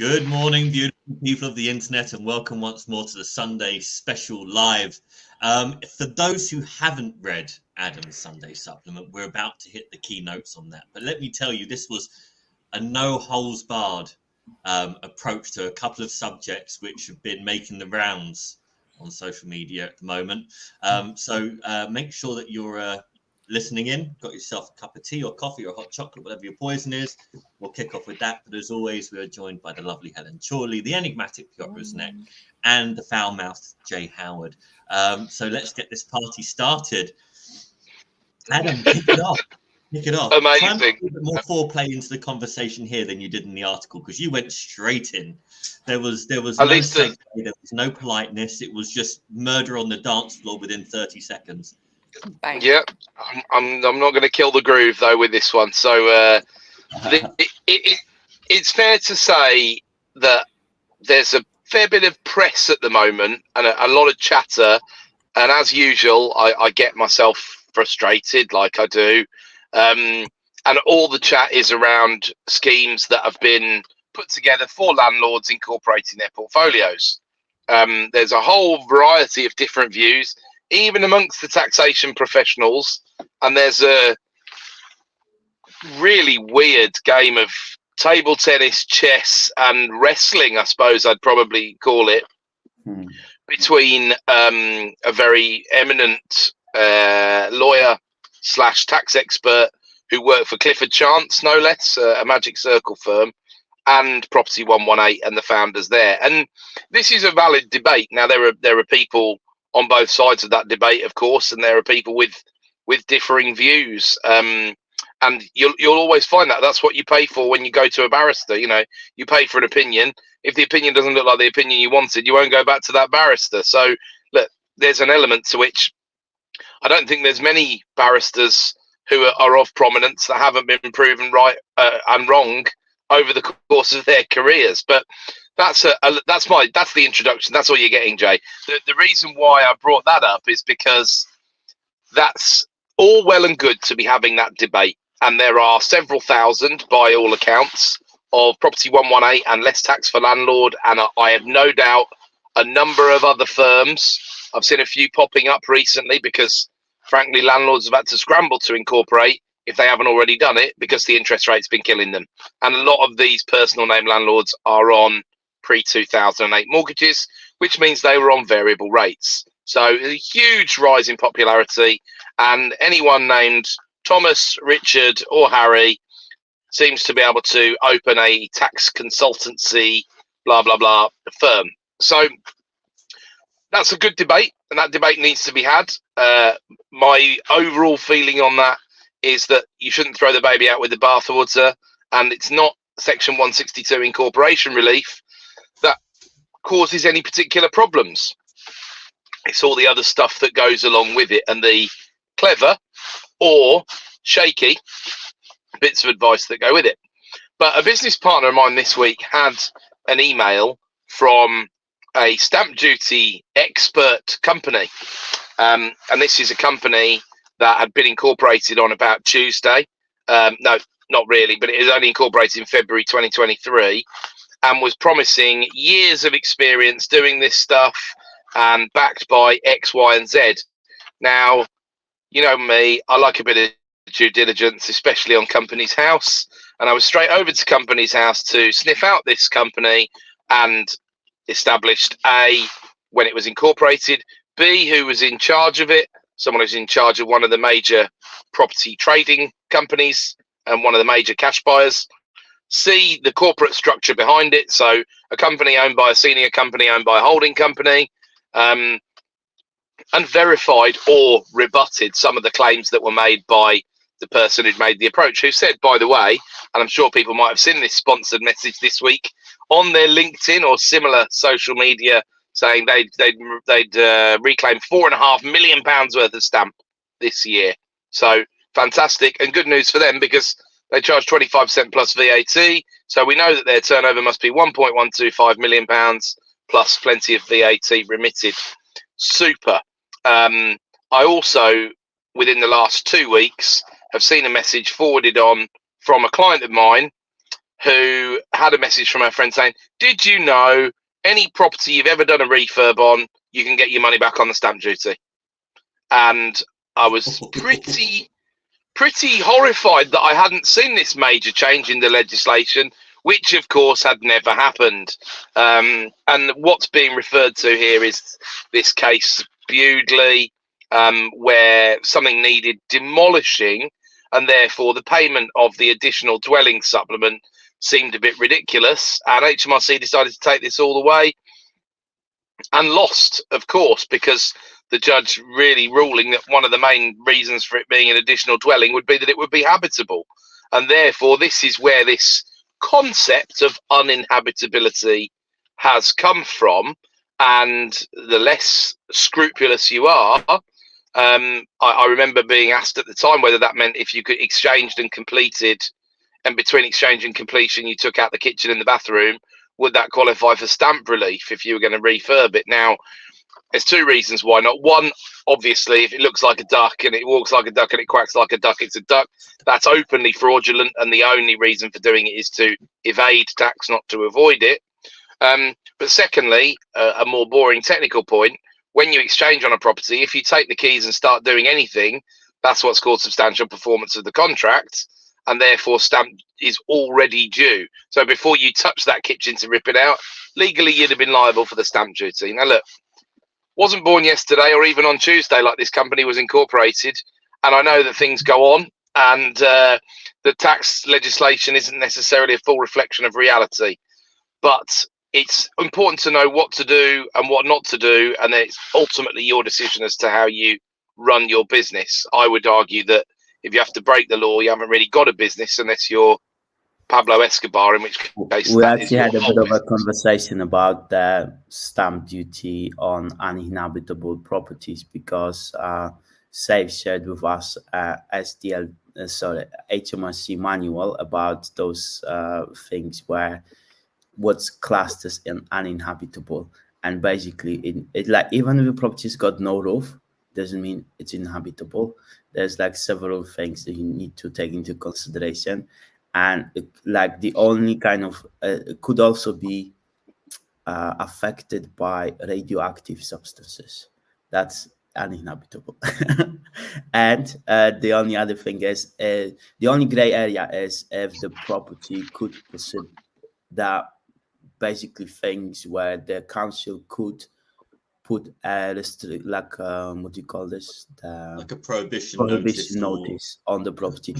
Good morning, beautiful people of the internet, and welcome once more to the Sunday special live. For those who haven't read Adam's Sunday supplement, we're about to hit the keynotes on that. But let me tell you, this was a no-holds-barred approach to a couple of subjects which have been making the rounds on social media at the moment. So make sure that you're listening in, got yourself a cup of tea or coffee or hot chocolate, whatever your poison is. We'll kick off with that. But as always, we are joined by the lovely Helen, Chorley, the enigmatic Piotr, Rusinek, and the foul-mouthed Jay Howard. So let's get this party started. Adam, kick it off. Kick it off. Amazing. Try and put a bit more foreplay into the conversation here than you did in the article, because you went straight in. There was no segue, there was no politeness. It was just murder on the dance floor within 30 seconds. Bang. Yeah, I'm not going to kill the groove though with this one. So it's fair to say that there's a fair bit of press at the moment and a lot of chatter. And as usual, I get myself frustrated, like I do. And all the chat is around schemes that have been put together for landlords incorporating their portfolios. There's a whole variety of different views, even amongst the taxation professionals, and there's a really weird game of table tennis, chess, and wrestling, I suppose I'd probably call it, between a very eminent lawyer / tax expert who worked for Clifford Chance, no less, a Magic Circle firm, and Property 118 and the founders there. And this is a valid debate. Now, there are people on both sides of that debate, of course, and there are people with differing views. And you'll always find that. That's what you pay for when you go to a barrister. You know, you pay for an opinion. If the opinion doesn't look like the opinion you wanted, you won't go back to that barrister. So, look, there's an element to which I don't think there's many barristers who are of prominence that haven't been proven right and wrong over the course of their careers. But that's the introduction. That's all you're getting, Jay. The reason why I brought that up is because that's all well and good to be having that debate. And there are several thousand, by all accounts, of Property 118 and Less Tax for Landlord. And I have no doubt a number of other firms. I've seen a few popping up recently because, frankly, landlords have had to scramble to incorporate if they haven't already done it because the interest rate's been killing them. And a lot of these personal name landlords are on pre-2008 mortgages, which means they were on variable rates. So a huge rise in popularity, and anyone named Thomas, Richard or Harry seems to be able to open a tax consultancy, blah, blah, blah, firm. So that's a good debate, and that debate needs to be had. My overall feeling on that is that you shouldn't throw the baby out with the bathwater, and it's not Section 162 incorporation relief that causes any particular problems. It's all the other stuff that goes along with it, and the clever or shaky bits of advice that go with it. But a business partner of mine this week had an email from a stamp duty expert company. And this is a company that had been incorporated on about Tuesday. No, not really, but it was only incorporated in February 2023 and was promising years of experience doing this stuff and backed by X, Y, and Z. Now, you know me, I like a bit of due diligence, especially on Companies House. And I was straight over to Companies House to sniff out this company and established A, when it was incorporated, B, who was in charge of it, someone who's in charge of one of the major property trading companies and one of the major cash buyers, C, the corporate structure behind it, so a company owned by a senior company owned by a holding company, and verified or rebutted some of the claims that were made by the person who'd made the approach, who said, by the way, and I'm sure people might have seen this sponsored message this week on their LinkedIn or similar social media, saying they'd reclaim £4.5 million worth of stamp this year. So fantastic, and good news for them because they charge 25% plus VAT. So we know that their turnover must be £1.125 million plus plenty of VAT remitted. Super. I also, within the last 2 weeks, have seen a message forwarded on from a client of mine who had a message from our friend saying, "Did you know any property you've ever done a refurb on, you can get your money back on the stamp duty?" And I was pretty horrified that I hadn't seen this major change in the legislation, which of course had never happened. And what's being referred to here is this case Bewdley, where something needed demolishing, and therefore the payment of the additional dwelling supplement seemed a bit ridiculous, and HMRC decided to take this all the way and lost, of course, because the judge really ruling that one of the main reasons for it being an additional dwelling would be that it would be habitable. And therefore, this is where this concept of uninhabitability has come from. And the less scrupulous you are, I remember being asked at the time whether that meant if you could exchanged and completed, and between exchange and completion, you took out the kitchen and the bathroom, would that qualify for stamp relief if you were going to refurb it? Now, there's two reasons why not. One, obviously, if it looks like a duck and it walks like a duck and it quacks like a duck, it's a duck. That's openly fraudulent, and the only reason for doing it is to evade tax, not to avoid it. But secondly, a more boring technical point, when you exchange on a property, if you take the keys and start doing anything, that's what's called substantial performance of the contract, and therefore stamp is already due. So before you touch that kitchen to rip it out, legally you'd have been liable for the stamp duty. Now look, wasn't born yesterday or even on Tuesday like this company was incorporated, and I know that things go on, and the tax legislation isn't necessarily a full reflection of reality, but it's important to know what to do and what not to do, and then it's ultimately your decision as to how you run your business. I would argue that if you have to break the law, you haven't really got a business unless you're Pablo Escobar, in which case we actually had a bit of a conversation about the stamp duty on uninhabitable properties, because Safe shared with us HMRC manual about those things where what's classed as uninhabitable, and basically it like even if the property's got no roof, doesn't mean it's inhabitable. There's like several things that you need to take into consideration. And like the only kind of could also be affected by radioactive substances. That's uninhabitable. And the only other thing is the only gray area is if the property could proceed that basically things where the council could put a like what do you call this? Like a prohibition notice on the property.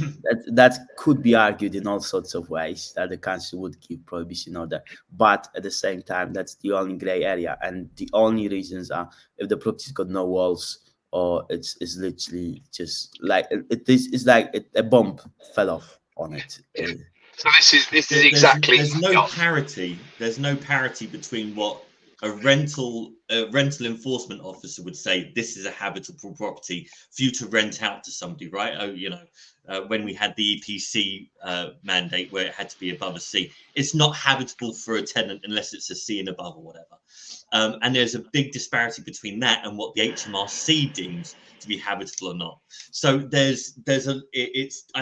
that could be argued in all sorts of ways that the council would give prohibition order, but at the same time, that's the only gray area, and the only reasons are if the property's got no walls, or it's literally just like it's like a bomb fell off on it. So this is exactly. There's no parity. There's no parity between what a rental enforcement officer would say, this is a habitable property for you to rent out to somebody, right? Oh, you know, when we had the EPC mandate where it had to be above a C, it's not habitable for a tenant unless it's a C and above or whatever. And there's a big disparity between that and what the HMRC deems to be habitable or not. So I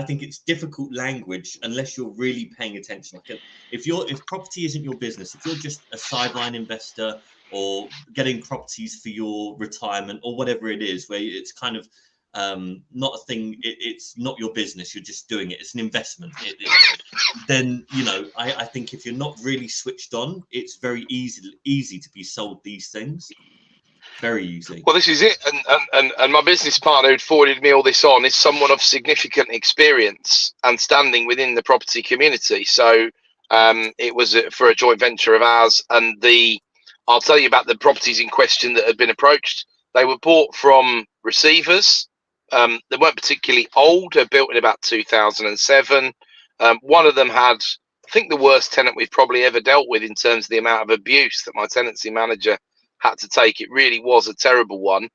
think it's difficult language unless you're really paying attention. Like if property isn't your business, if you're just a sideline investor or getting properties for your retirement or whatever it is, where it's kind of not a thing, it's not your business, you're just doing it, it's an investment, then you know, I think if you're not really switched on, it's very easy to be sold these things very easily. Well, this is it, and my business partner who forwarded me all this on is someone of significant experience and standing within the property community. So it was for a joint venture of ours, and I'll tell you about the properties in question that had been approached. They were bought from receivers. They weren't particularly old. They're built in about 2007. One of them had, I think, the worst tenant we've probably ever dealt with in terms of the amount of abuse that my tenancy manager had to take. It really was a terrible one,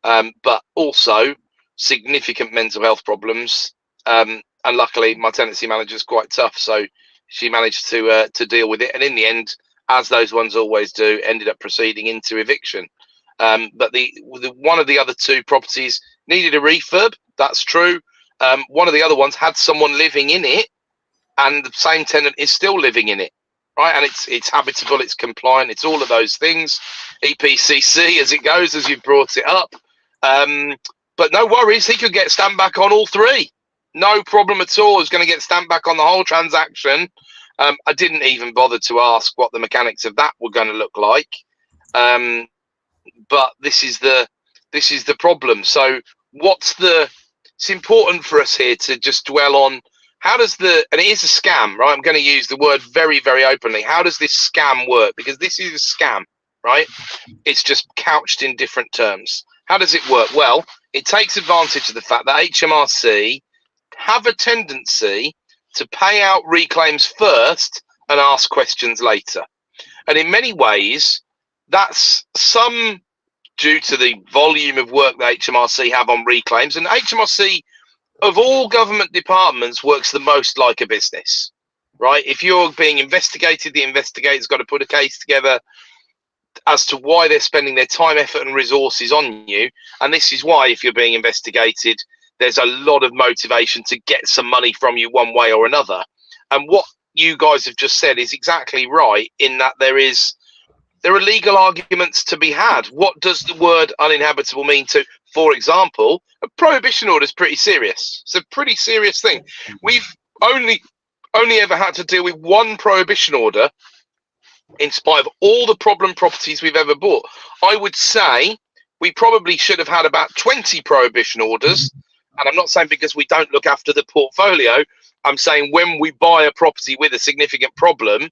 but also significant mental health problems. And luckily, my tenancy manager is quite tough, so she managed to deal with it. And in the end, as those ones always do, ended up proceeding into eviction. But the one of the other two properties needed a refurb. That's true. One of the other ones had someone living in it, and the same tenant is still living in it, right? And it's habitable, it's compliant, it's all of those things. EPCC as it goes, as you brought it up. But no worries, he could get stamp back on all three. No problem at all. He's going to get stamp back on the whole transaction. I didn't even bother to ask what the mechanics of that were going to look like. But this is the problem. So it's important for us here to just dwell on how does and it is a scam, right? I'm going to use the word very, very openly. How does this scam work? Because this is a scam, right? It's just couched in different terms. How does it work? Well, it takes advantage of the fact that HMRC have a tendency to pay out reclaims first and ask questions later. And in many ways, that's some due to the volume of work that HMRC have on reclaims. And HMRC, of all government departments, works the most like a business, right? If you're being investigated, the investigator's got to put a case together as to why they're spending their time, effort and resources on you. And this is why, if you're being investigated, there's a lot of motivation to get some money from you one way or another. And what you guys have just said is exactly right, in that there are legal arguments to be had. What does the word uninhabitable mean to, for example, a prohibition order is pretty serious. It's a pretty serious thing. We've only ever had to deal with one prohibition order in spite of all the problem properties we've ever bought. I would say we probably should have had about 20 prohibition orders. And I'm not saying because we don't look after the portfolio. I'm saying when we buy a property with a significant problem,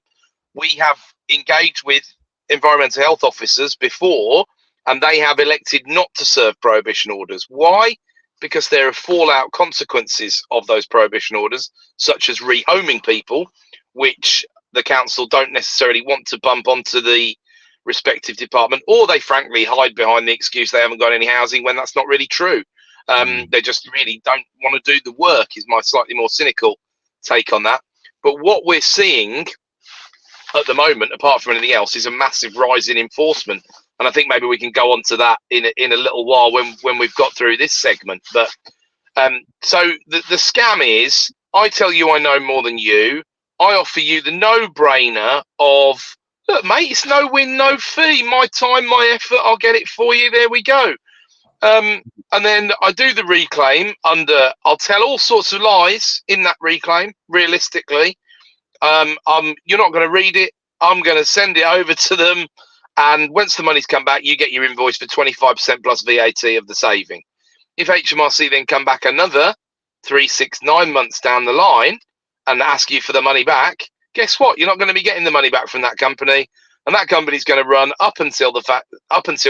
we have engaged with environmental health officers before, and they have elected not to serve prohibition orders. Why? Because there are fallout consequences of those prohibition orders, such as rehoming people, which the council don't necessarily want to bump onto the respective department, or they frankly hide behind the excuse they haven't got any housing when that's not really true. They just really don't want to do the work, is my slightly more cynical take on that. But what we're seeing at the moment, apart from anything else, is a massive rise in enforcement. And I think maybe we can go on to that in a little while when we've got through this segment. But so the scam is, I tell you I know more than you. I offer you the no-brainer of, look, mate, it's no win, no fee. My time, my effort, I'll get it for you. There we go. And then I do the reclaim I'll tell all sorts of lies in that reclaim, realistically. You're not going to read it. I'm going to send it over to them. And once the money's come back, you get your invoice for 25% plus VAT of the saving. If HMRC then come back another 3, 6, 9 months down the line and ask you for the money back, guess what? You're not going to be getting the money back from that company. And that company's going to run up until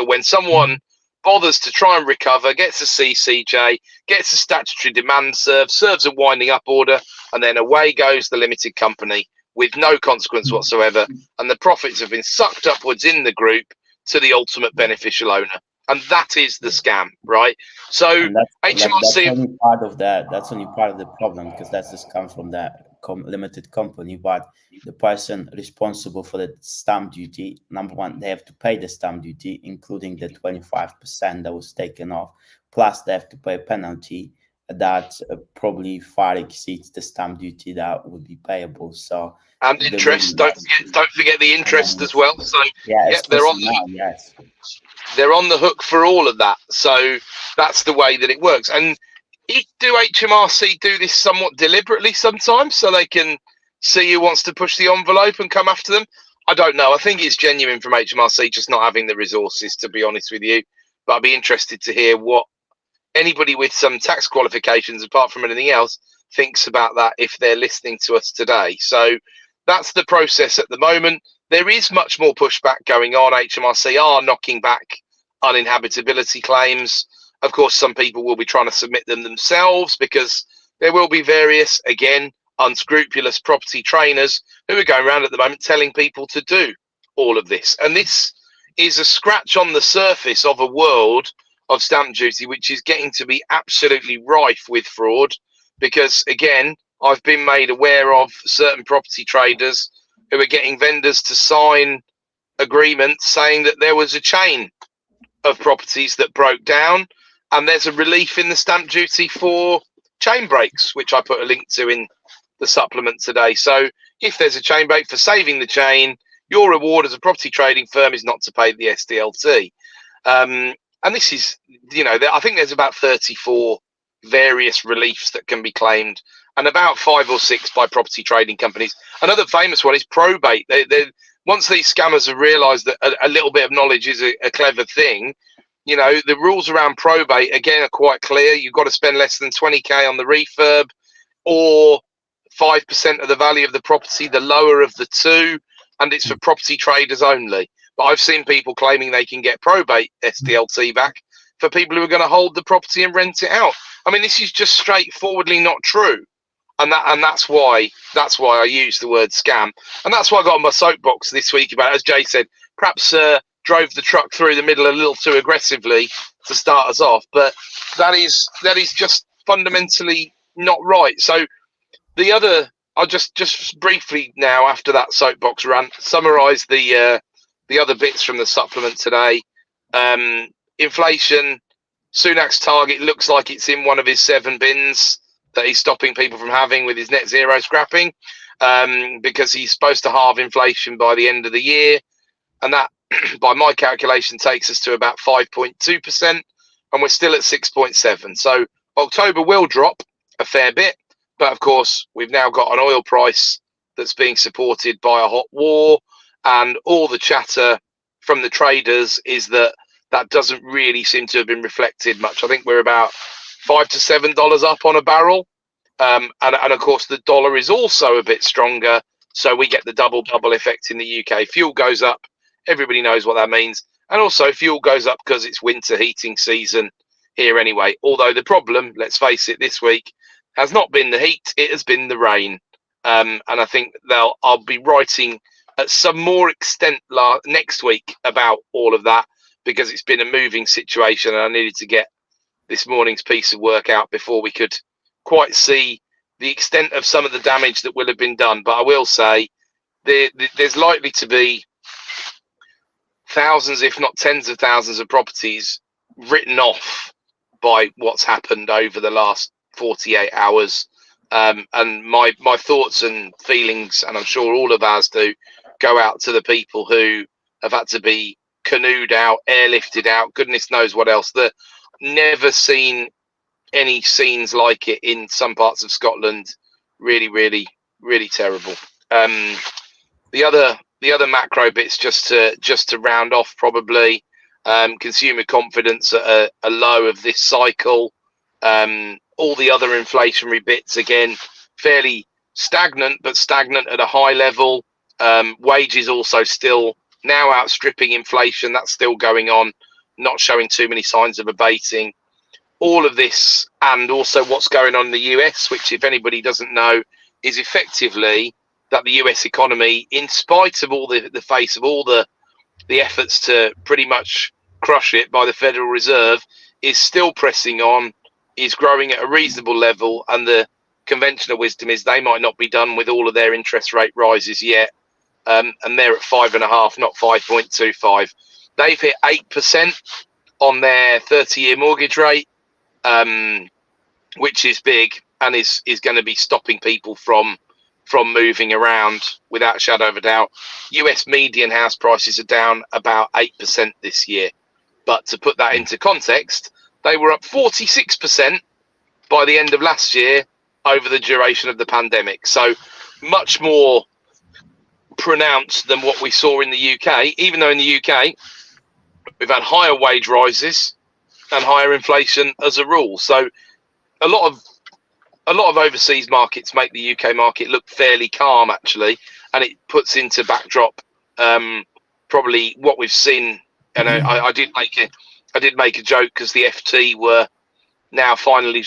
when someone bothers to try and recover, gets a CCJ, gets a statutory demand serves a winding up order, and then away goes the limited company with no consequence whatsoever. And the profits have been sucked upwards in the group to the ultimate beneficial owner. And that is the scam, right? So HMRC... That's only part of that. That's only part of the problem, because that's the scam from that limited company. But the person responsible for the stamp duty, number one, they have to pay the stamp duty, including the 25% that was taken off. Plus, they have to pay a penalty that probably far exceeds the stamp duty that would be payable. So, and interest. Don't forget the interest as well. So yeah, they're on they're on the hook for all of that. So that's the way that it works. And do HMRC do this somewhat deliberately sometimes so they can see who wants to push the envelope and come after them? I don't know. I think it's genuine from HMRC just not having the resources, to be honest with you. But I'd be interested to hear what anybody with some tax qualifications, apart from anything else, thinks about that if they're listening to us today. So that's the process at the moment. There is much more pushback going on. HMRC are knocking back uninhabitability claims. Of course, some people will be trying to submit them themselves, because there will be various, again, unscrupulous property trainers who are going around at the moment telling people to do all of this. And this is a scratch on the surface of a world of stamp duty which is getting to be absolutely rife with fraud, because, again, I've been made aware of certain property traders who are getting vendors to sign agreements saying that there was a chain of properties that broke down, and there's a relief in the stamp duty for chain breaks, which I put a link to in the supplement today. So if there's a chain break, for saving the chain, your reward as a property trading firm is not to pay the SDLT. And this is, I think there's about 34 various reliefs that can be claimed, and about 5 or 6 by property trading companies. Another famous one is probate. Once these scammers have realised that a little bit of knowledge is a clever thing, the rules around probate, again, are quite clear. You've got to spend less than 20k on the refurb, or 5% of the value of the property, the lower of the two, and it's for property traders only. But I've seen people claiming they can get probate SDLT back for people who are going to hold the property and rent it out. I mean, this is just straightforwardly not true. And that's why I use the word scam. And that's why I got on my soapbox this week about, as Jay said, perhaps drove the truck through the middle a little too aggressively to start us off. But that is just fundamentally not right. So I'll just briefly now, after that soapbox rant, summarise the other bits from the supplement today. Inflation, Sunak's target looks like it's in one of his 7 bins that he's stopping people from having with his net zero scrapping, because he's supposed to halve inflation by the end of the year. And that, by my calculation, takes us to about 5.2%, and we're still at 6.7. So October will drop a fair bit. But of course, we've now got an oil price that's being supported by a hot war, and all the chatter from the traders is that doesn't really seem to have been reflected much. I think we're about $5 to $7 up on a barrel, and of course the dollar is also a bit stronger, so we get the double bubble effect in the UK. Fuel goes up, everybody knows what that means, and also fuel goes up because it's winter heating season here anyway. Although the problem, let's face it, this week has not been the heat, it has been the rain. And I think I'll be writing at some more extent next week about all of that, because it's been a moving situation, and I needed to get this morning's piece of work out before we could quite see the extent of some of the damage that will have been done. But I will say there's likely to be thousands, if not tens of thousands of properties written off by what's happened over the last 48 hours. And my thoughts and feelings, and I'm sure all of ours do, go out to the people who have had to be canoed out, airlifted out, goodness knows what else. Never seen any scenes like it in some parts of Scotland. Really, really, really terrible. The other macro bits, just to round off, probably consumer confidence at a low of this cycle. All the other inflationary bits, again, fairly stagnant, but stagnant at a high level. Wages also still now outstripping inflation. That's still going on, not showing too many signs of abating. All of this, and also what's going on in the US, which, if anybody doesn't know, is effectively that the US economy, in spite of all the face of all the efforts to pretty much crush it by the Federal Reserve, is still pressing on, is growing at a reasonable level, and the conventional wisdom is they might not be done with all of their interest rate rises yet, and they're at 5.5, not 5.25. They've hit 8% on their 30-year mortgage rate, which is big, and is going to be stopping people from moving around without a shadow of a doubt. US median house prices are down about 8% this year, but to put that into context, they were up 46% by the end of last year over the duration of the pandemic. So much more pronounced than what we saw in the UK, even though in the UK we've had higher wage rises and higher inflation as a rule. So a lot of overseas markets make the UK market look fairly calm, actually, and it puts into backdrop probably what we've seen. And I did make a joke because the FT were now finally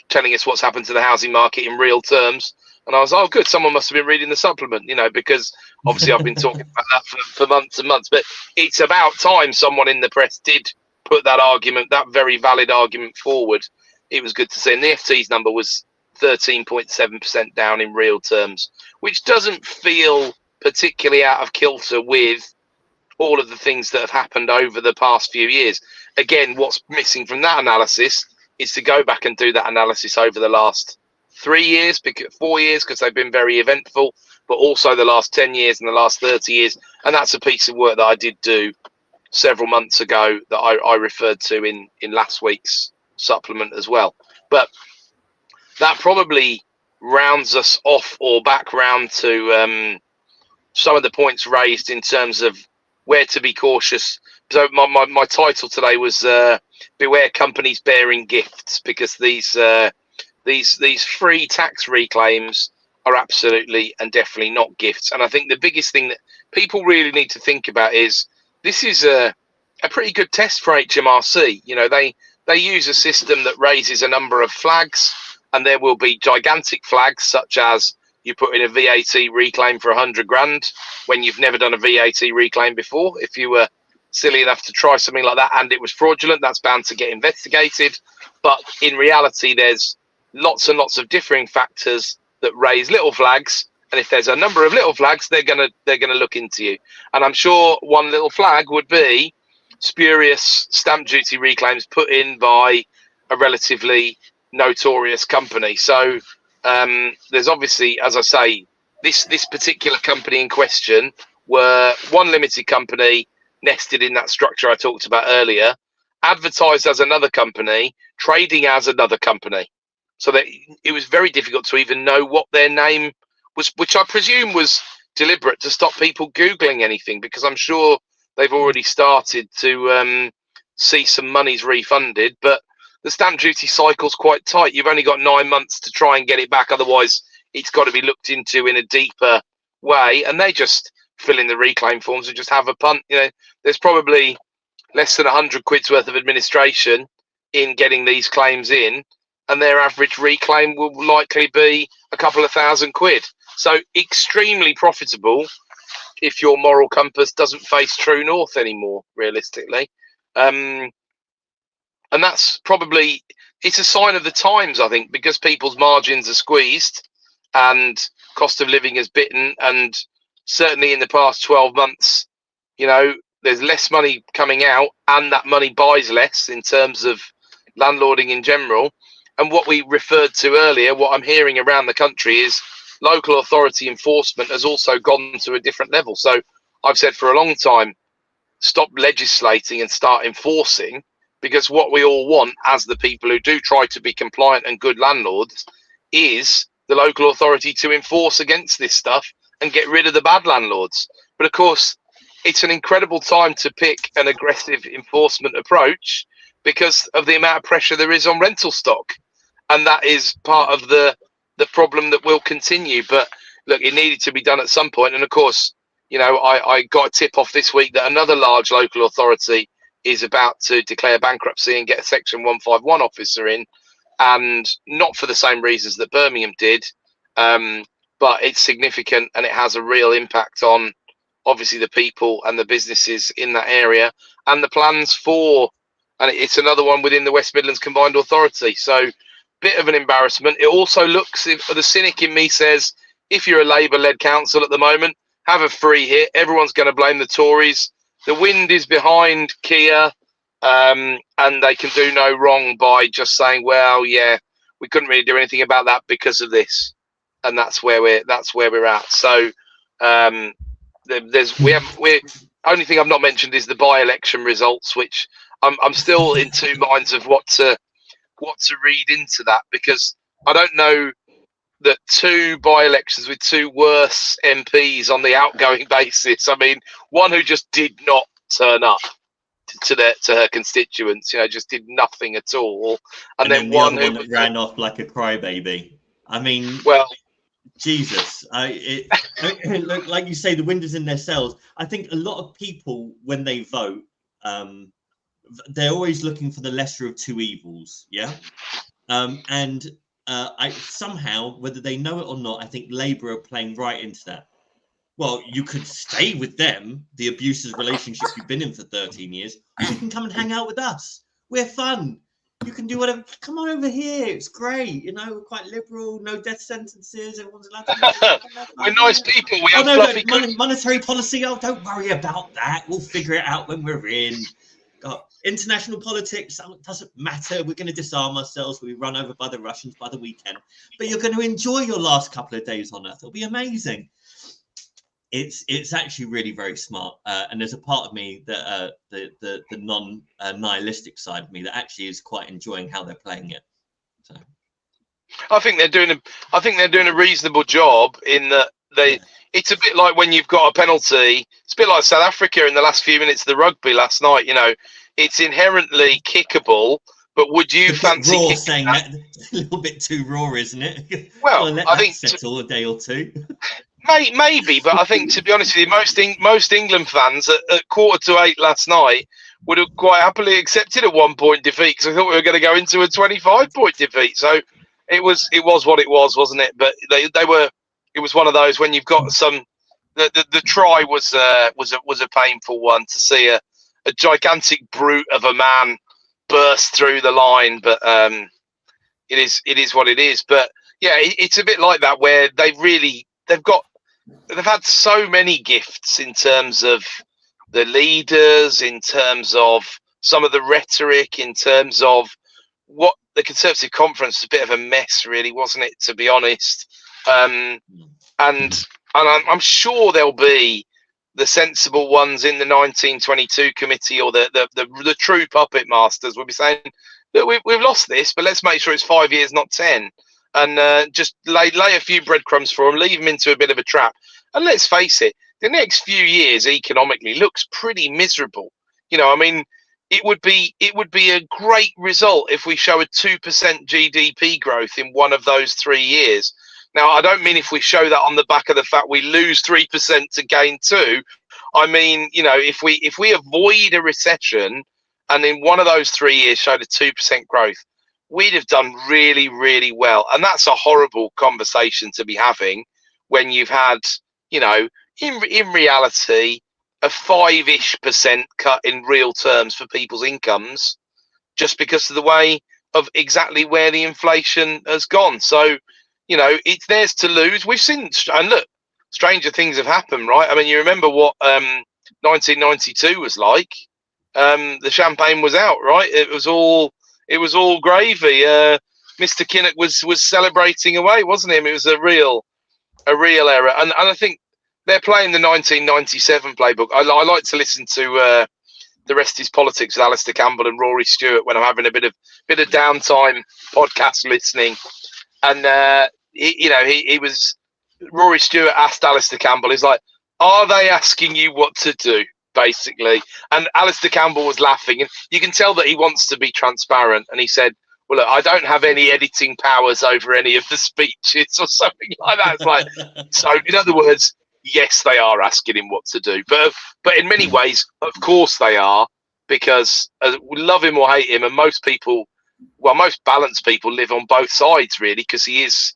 telling us what's happened to the housing market in real terms, and I was, oh good, someone must have been reading the supplement, because obviously I've been talking about that for months and months. But it's about time someone in the press did put that argument, that very valid argument, forward. It was good to see. And the FT's number was 13.7% down in real terms, which doesn't feel particularly out of kilter with all of the things that have happened over the past few years. Again, what's missing from that analysis is to go back and do that analysis over the last 4 years, because they've been very eventful, but also the last 10 years and the last 30 years. And that's a piece of work that I did do several months ago that I referred to in last week's supplement as well. But that probably rounds us off, or back round to some of the points raised in terms of where to be cautious. So my title today was beware companies bearing gifts, because these free tax reclaims are absolutely and definitely not gifts. And I think the biggest thing that people really need to think about is this is a pretty good test for HMRC. You know, they use a system that raises a number of flags, and there will be gigantic flags, such as you put in a VAT reclaim for 100 grand when you've never done a VAT reclaim before. If you were silly enough to try something like that and it was fraudulent, that's bound to get investigated. But in reality, there's lots and lots of differing factors that raise little flags, and if there's a number of little flags, they're gonna look into you. And I'm sure one little flag would be spurious stamp duty reclaims put in by a relatively notorious company. So there's obviously, as I say, this particular company in question were one limited company nested in that structure I talked about earlier, advertised as another company, trading as another company. So that it was very difficult to even know what their name was, which I presume was deliberate to stop people Googling anything, because I'm sure they've already started to see some monies refunded. But the stamp duty cycle's quite tight. You've only got 9 months to try and get it back. Otherwise, it's got to be looked into in a deeper way. And they just fill in the reclaim forms and just have a punt. You know, there's probably less than 100 quid's worth of administration in getting these claims in, and their average reclaim will likely be a couple of £1,000. So extremely profitable if your moral compass doesn't face true north anymore, realistically. And that's probably, it's a sign of the times, I think, because people's margins are squeezed and cost of living is bitten. And certainly in the past 12 months, you know, there's less money coming out, and that money buys less in terms of landlording in general. And what we referred to earlier, what I'm hearing around the country is local authority enforcement has also gone to a different level. So I've said for a long time, stop legislating and start enforcing, because what we all want as the people who do try to be compliant and good landlords is the local authority to enforce against this stuff and get rid of the bad landlords. But of course, it's an incredible time to pick an aggressive enforcement approach because of the amount of pressure there is on rental stock. And that is part of the problem that will continue. But look, it needed to be done at some point. And of course, you know, I got a tip off this week that another large local authority is about to declare bankruptcy and get a Section 151 officer in, and not for the same reasons that Birmingham did, but it's significant and it has a real impact on obviously the people and the businesses in that area and the plans for, and it's another one within the West Midlands Combined Authority. So bit of an embarrassment. It also looks, if the cynic in me says, if you're a Labour-led council at the moment, have a free hit. Everyone's going to blame the Tories. The wind is behind Kia, and they can do no wrong by just saying, well, yeah, we couldn't really do anything about that because of this. And that's where we're at. So only thing I've not mentioned is the by-election results, which I'm still in two minds of what to read into that, because I don't know that two by-elections with two worse MPs on the outgoing basis. I mean, one who just did not turn up to her constituents, you know, just did nothing at all, and then the one who ran off like a crybaby. I mean, well, Jesus, look, like you say, the wind is in their sails. I think a lot of people, when they vote, they're always looking for the lesser of two evils. Yeah, and I somehow, whether they know it or not, I think Labour are playing right into that. Well, you could stay with them, the abusive relationship you've been in for 13 years, or you can come and hang out with us. We're fun. You can do whatever. Come on over here. It's great. You know, we're quite liberal. No death sentences. Everyone's allowed to. We're nice people. We have fluffy monetary policy. Oh, don't worry about that. We'll figure it out when we're in. God, international politics doesn't matter. We're going to disarm ourselves. We'll be run over by the Russians by the weekend. But you're going to enjoy your last couple of days on Earth. It'll be amazing. It's actually really very smart. And there's a part of me that the non-nihilistic side of me that actually is quite enjoying how they're playing it. So I think they're doing a reasonable job in that it's a bit like when you've got a penalty. It's a bit like South Africa in the last few minutes of the rugby last night. You know, it's inherently kickable. But would you fancy raw saying that? A little bit too raw, isn't it? Well, I think settle a day or two. Maybe, but I think, to be honest with you, most England fans at 7:45 last night would have quite happily accepted a 1-point defeat because I thought we were going to go into a 25-point defeat. So it was what it was, wasn't it? But it was one of those when you've got some. The try was a painful one to see a gigantic brute of a man burst through the line, but it is what it is. But yeah, it's a bit like that where they've had so many gifts in terms of the leaders, in terms of some of the rhetoric, in terms of what the Conservative conference was a bit of a mess, really, wasn't it? To be honest, and I'm sure there'll be the sensible ones in the 1922 committee or the true puppet masters will be saying that we've lost this, but let's make sure it's 5 years, not 10. And just lay a few breadcrumbs for them, leave them into a bit of a trap. And let's face it, the next few years economically looks pretty miserable. You know, I mean, it would be a great result if we show a 2% GDP growth in one of those 3 years. Now, I don't mean if we show that on the back of the fact we lose 3% to gain 2. I mean, you know, if we avoid a recession and in one of those 3 years showed a 2% growth, we'd have done really, really well. And that's a horrible conversation to be having when you've had, you know, in reality, a 5-ish% cut in real terms for people's incomes just because of the way of exactly where the inflation has gone. So, you know, it's theirs to lose. We've seen, and look, stranger things have happened, right? I mean, you remember what 1992 was like. The champagne was out, right? It was all gravy. Mr. Kinnock was celebrating away, wasn't he? I mean, it was a real error. And I think they're playing the 1997 playbook. I like to listen to The Rest Is Politics with Alistair Campbell and Rory Stewart when I'm having a bit of downtime podcast listening. And Rory Stewart asked Alistair Campbell, he's like, are they asking you what to do? Basically. And Alistair Campbell was laughing, and you can tell that he wants to be transparent. And he said, well, look, I don't have any editing powers over any of the speeches or something like that. It's like, so in other words, yes, they are asking him what to do. But in many ways, of course they are, because we love him or hate him. And most balanced people live on both sides, really, because he's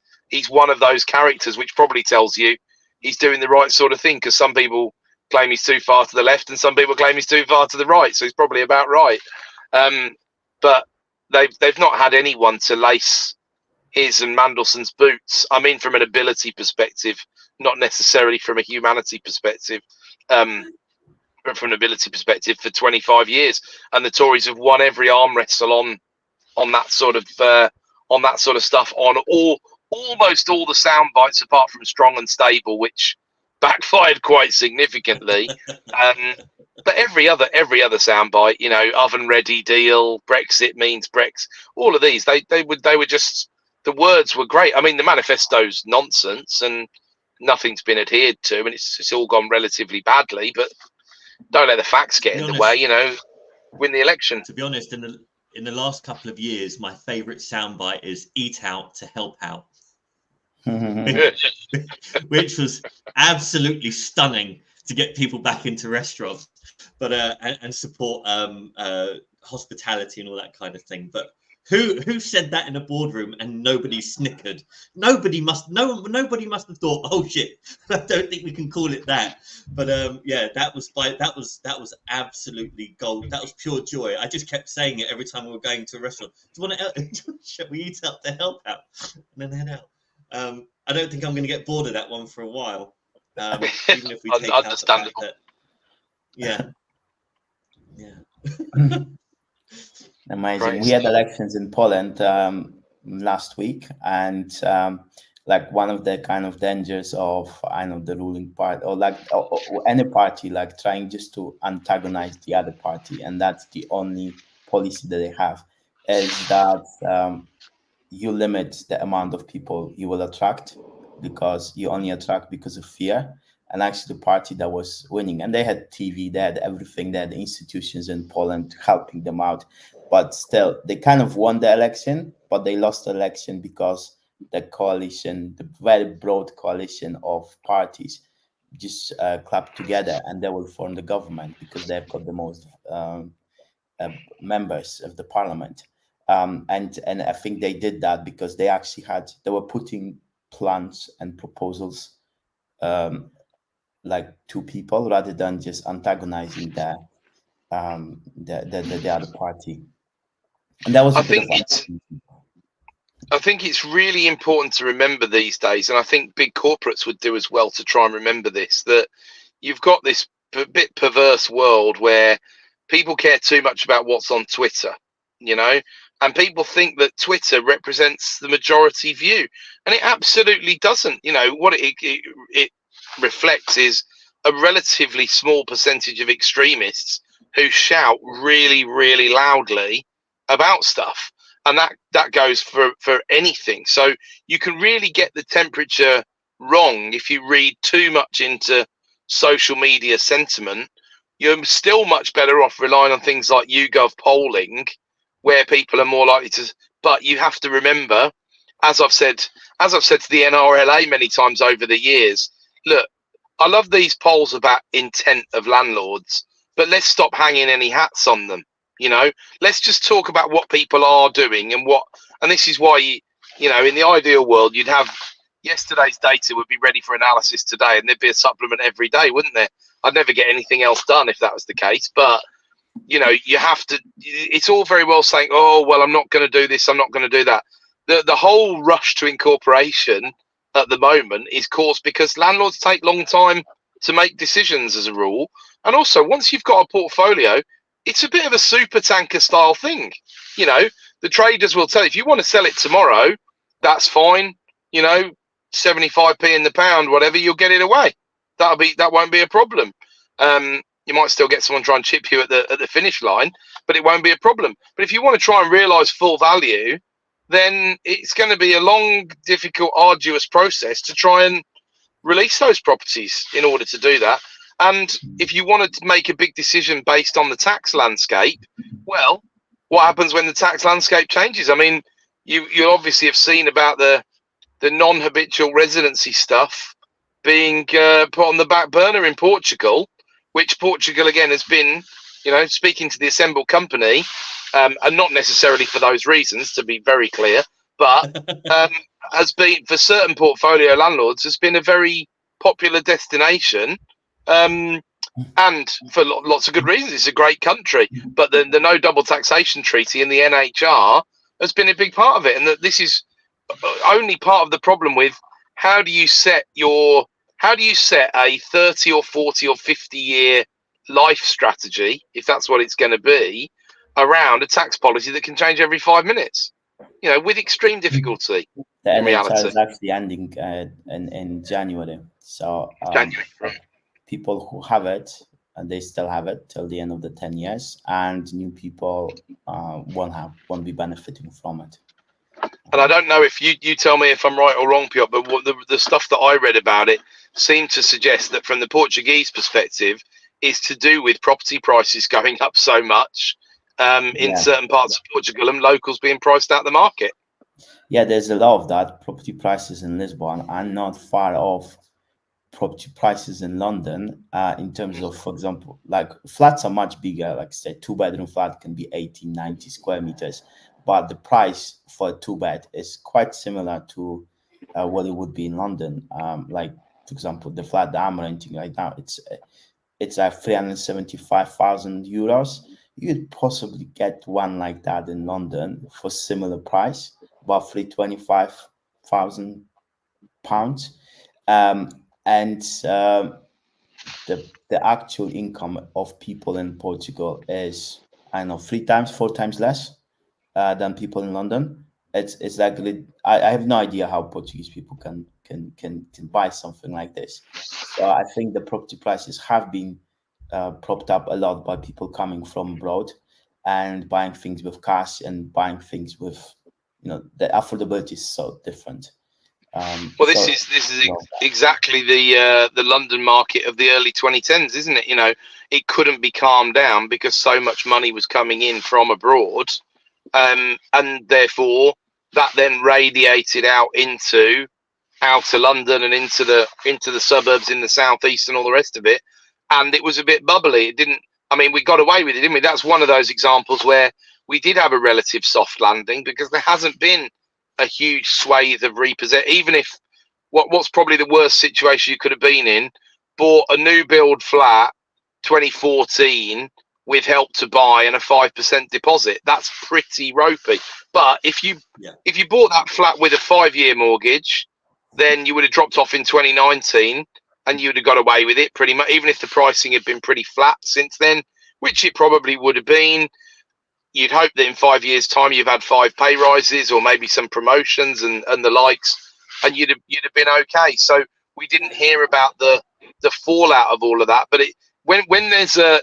one of those characters, which probably tells you he's doing the right sort of thing, because some people claim he's too far to the left and some people claim he's too far to the right, so he's probably about right. But they've not had anyone to lace his and Mandelson's boots. I mean, from an ability perspective, not necessarily from a humanity perspective, but from an ability perspective for 25 years. And the Tories have won every arm wrestle on that sort of stuff, on almost all the sound bites apart from Strong and Stable, which backfired quite significantly. But every other soundbite, you know, oven ready deal, Brexit means Brexit, all of these, they were just, the words were great. I mean, the manifesto's nonsense and nothing's been adhered to, and it's all gone relatively badly. But don't let the facts get in the way. You know, win the election. To be honest, in the last couple of years, my favourite soundbite is "Eat out to help out." Which was absolutely stunning to get people back into restaurants, but and support hospitality and all that kind of thing. But who said that in a boardroom and nobody snickered? Nobody must have thought, oh shit, I don't think we can call it that. But yeah, that was absolutely gold. That was pure joy. I just kept saying it every time we were going to a restaurant. Do you want to shall we eat out to help out and then head out? I don't think I'm going to get bored of that one for a while. Even if we take out the fact that, yeah. Amazing. Praise We had the Lord. elections in Poland last week, and like one of the kind of dangers of the ruling party or like or any party like trying just to antagonize the other party, and that's the only policy that they have, is that you limit the amount of people you will attract because you only attract because of fear. And actually, the party that was winning, and they had TV, they had everything, they had institutions in Poland helping them out, but still, they kind of won the election, but they lost the election because the coalition, the very broad coalition of parties, just clapped together and they will form the government because they've got the most members of the parliament. And I think they did that because they were putting plans and proposals like to people rather than just antagonizing the other party. And that was I a bit think of it's I think it's really important to remember these days, and I think big corporates would do as well to try and remember this, that you've got this bit perverse world where people care too much about what's on Twitter, you know, and people think that Twitter represents the majority view, and it absolutely doesn't. You know, what it reflects is a relatively small percentage of extremists who shout really, really loudly about stuff. And that goes for anything. So you can really get the temperature wrong if you read too much into social media sentiment. You're still much better off relying on things like YouGov polling, where people are more likely to. But you have to remember, as I've said to the NRLA many times over the years, look, I love these polls about intent of landlords, but let's stop hanging any hats on them. You know, let's just talk about what people are doing and this is why, in the ideal world, you'd have yesterday's data would be ready for analysis today, and there'd be a supplement every day, wouldn't there? I'd never get anything else done if that was the case. But, you have to, it's all very well saying, oh, well, I'm not going to do this, I'm not going to do that. The whole rush to incorporation at the moment is caused because landlords take long time to make decisions as a rule. And also, once you've got a portfolio, it's a bit of a super tanker style thing. The traders will tell you, if you want to sell it tomorrow, that's fine. 75p in the pound, whatever, you'll get it away. That won't be a problem. You might still get someone try and chip you at the finish line, but it won't be a problem. But if you want to try and realize full value, then it's going to be a long, difficult, arduous process to try and release those properties in order to do that. And if you wanted to make a big decision based on the tax landscape, well, what happens when the tax landscape changes? I mean, you obviously have seen about the non-habitual residency stuff being put on the back burner in Portugal, which Portugal, again, has been, speaking to the assembled company, and not necessarily for those reasons, to be very clear, but has been, for certain portfolio landlords, has been a very popular destination. And for lots of good reasons. It's a great country, but the no double taxation treaty and the NHR has been a big part of it. And that this is only part of the problem with how do you set a 30 or 40 or 50 year life strategy, if that's what it's going to be, around a tax policy that can change every 5 minutes, with extreme difficulty. The in NHR reality. is actually ending in January. So January. people who have it, and they still have it till the end of the 10 years, and new people won't be benefiting from it. And I don't know if you tell me if I'm right or wrong, Piotr, but what the stuff that I read about it seemed to suggest that from the Portuguese perspective is to do with property prices going up so much in certain parts of Portugal and locals being priced out of the market. Yeah, there's a lot of that. Property prices in Lisbon are not far off property prices in London in terms of, for example, like flats are much bigger, like say 2-bedroom flat can be 80, 90 square meters, but the price for a 2-bed is quite similar to what it would be in London. Like, for example, the flat that I'm renting right now, it's like 375,000 euros. You could possibly get one like that in London for similar price, about 325,000 pounds. And the actual income of people in Portugal is, I don't know, 3 times, 4 times less. than people in London. It's like I have no idea how Portuguese people can buy something like this. So I think the property prices have been propped up a lot by people coming from abroad and buying things with cash and buying things with, the affordability is so different. Well, this is exactly the London market of the early 2010s, isn't it? It couldn't be calmed down because so much money was coming in from abroad, and therefore that then radiated out to London and into the suburbs in the southeast and all the rest of it, and it was a bit bubbly. It didn't. I mean, we got away with it, didn't we? That's one of those examples where we did have a relative soft landing because there hasn't been a huge swathe of repossess. Even if what's probably the worst situation you could have been in, bought a new build flat 2014 with Help to Buy and a 5% deposit. That's pretty ropey. But if you bought that flat with a 5-year mortgage, then you would have dropped off in 2019 and you would have got away with it pretty much, even if the pricing had been pretty flat since then, which it probably would have been. You'd hope that in 5 years' time you've had 5 pay rises or maybe some promotions and the likes, and you'd have been okay. So we didn't hear about the fallout of all of that. But when there's the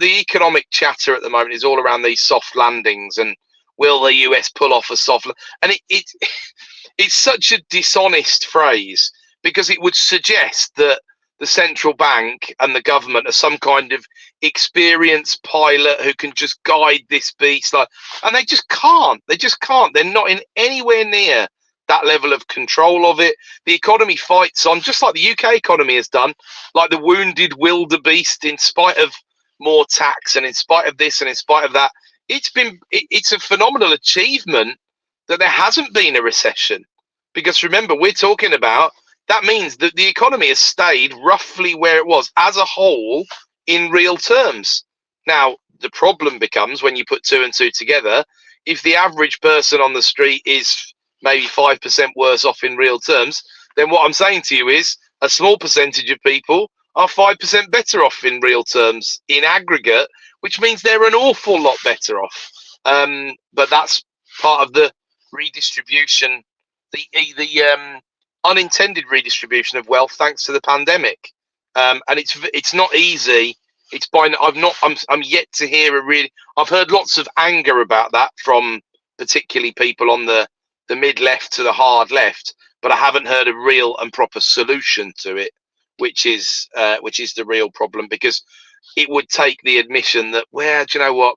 economic chatter at the moment is all around these soft landings and will the US pull off a soft? And it's such a dishonest phrase because it would suggest that the central bank and the government are some kind of experienced pilot who can just guide this beast, and they just can't. They're not in anywhere near that level of control of it. The economy fights on, just like the UK economy has done, like the wounded wildebeest, in spite of more tax and in spite of this and in spite of that. It's a phenomenal achievement that there hasn't been a recession, because remember, we're talking about, that means that the economy has stayed roughly where it was as a whole in real terms. Now, the problem becomes when you put 2 and 2 together, if the average person on the street is maybe 5% worse off in real terms, then what I'm saying to you is a small percentage of people are 5% better off in real terms in aggregate, which means they're an awful lot better off. But that's part of the redistribution, the unintended redistribution of wealth thanks to the pandemic, and it's not easy. I'm yet to hear I've heard lots of anger about that from particularly people on the mid left to the hard left, but I haven't heard a real and proper solution to it, which is the real problem, because it would take the admission that, well, do you know what,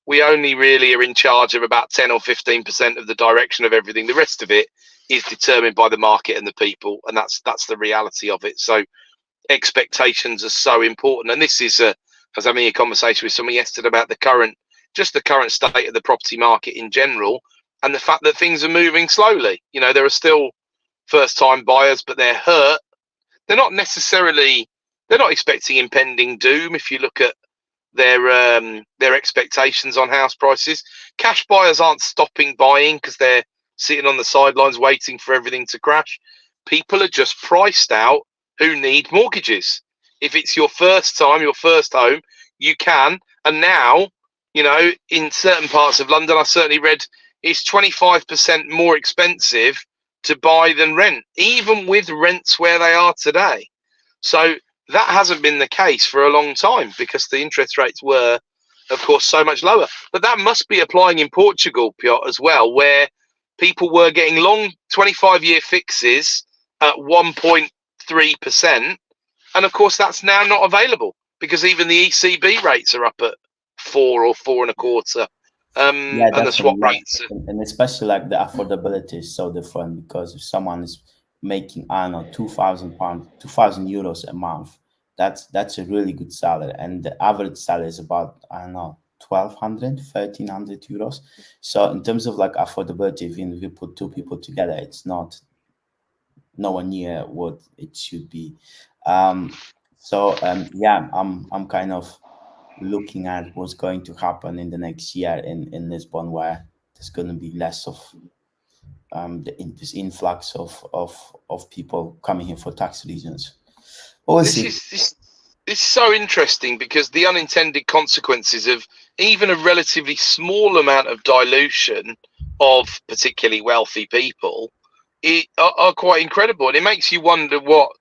we only really are in charge of about 10 or 15% of the direction of everything. The rest of it is determined by the market and the people, and that's the reality of it. So expectations are so important, and this is I was having a conversation with someone yesterday about the current state of the property market in general, and the fact that things are moving slowly. There are still first-time buyers, but they're hurt. They're not expecting impending doom. If you look at their expectations on house prices, cash buyers aren't stopping buying because they're sitting on the sidelines waiting for everything to crash. People are just priced out who need mortgages. If it's your first time, your first home, you can. And now, in certain parts of London, I certainly read it's 25% more expensive to buy than rent, even with rents where they are today. So that hasn't been the case for a long time because the interest rates were, of course, so much lower. But that must be applying in Portugal, Piotr, as well, where people were getting long 25-year fixes at 1.3%. And of course, that's now not available because even the ECB rates are up at 4 or 4.25%. And the swap rates. And especially like the affordability is so different, because if someone is making, I don't know, £2,000, €2,000 a month, that's a really good salary. And the average salary is about, I don't know, 1,200, 1,300 euros. So in terms of like affordability, if you put 2 people together, it's not nowhere near what it should be. I'm kind of looking at what's going to happen in the next year in Lisbon, where there's going to be less of this influx of people coming here for tax reasons. We'll see. It's so interesting because the unintended consequences of even a relatively small amount of dilution of particularly wealthy people are quite incredible. And it makes you wonder what